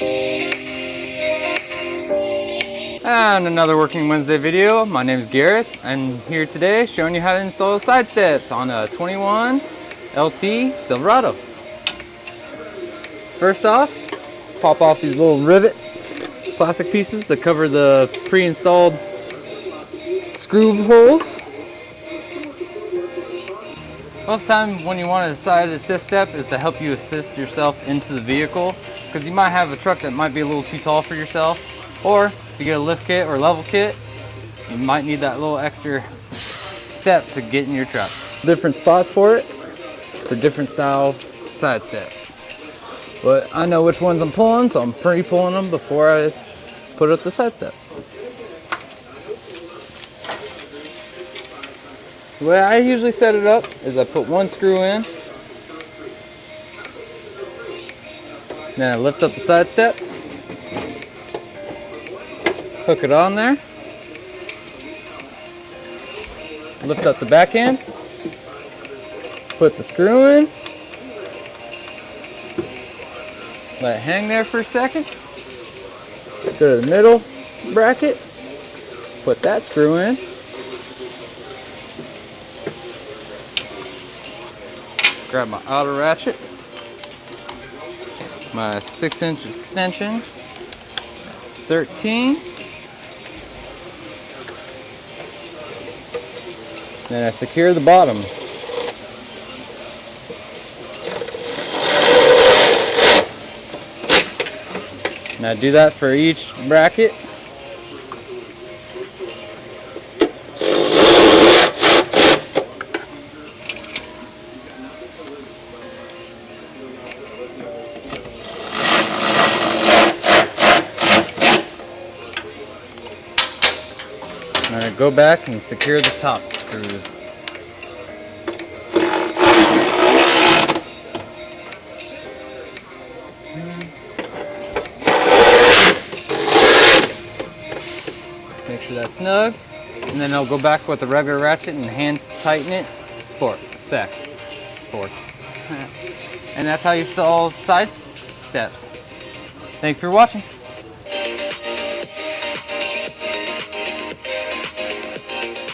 And another Working Wednesday video. My name is Gareth. I'm here today showing you how to install the side steps on a 21 LT Silverado. First off, pop off these little rivets, plastic pieces that cover the pre-installed screw holes. Most of the time when you want to decide an assist step is to help you assist yourself into the vehicle, because you might have a truck that might be a little too tall for yourself, or if you get a lift kit or level kit, you might need that little extra step to get in your truck. Different spots for it, for different style side steps. But I know which ones I'm pulling, so I'm pre-pulling them before I put up the side step. The way I usually set it up is I put one screw in, then I lift up the side step, hook it on there, lift up the back end, put the screw in, let it hang there for a second, go to the middle bracket, put that screw in, grab my outer ratchet, my 6-inch extension, 13, then I secure the bottom. And I do that for each bracket. And I go back and secure the top screws. Make sure that's snug, and then I'll go back with the regular ratchet and hand tighten it to sport. And that's how you install side steps. Thanks for watching.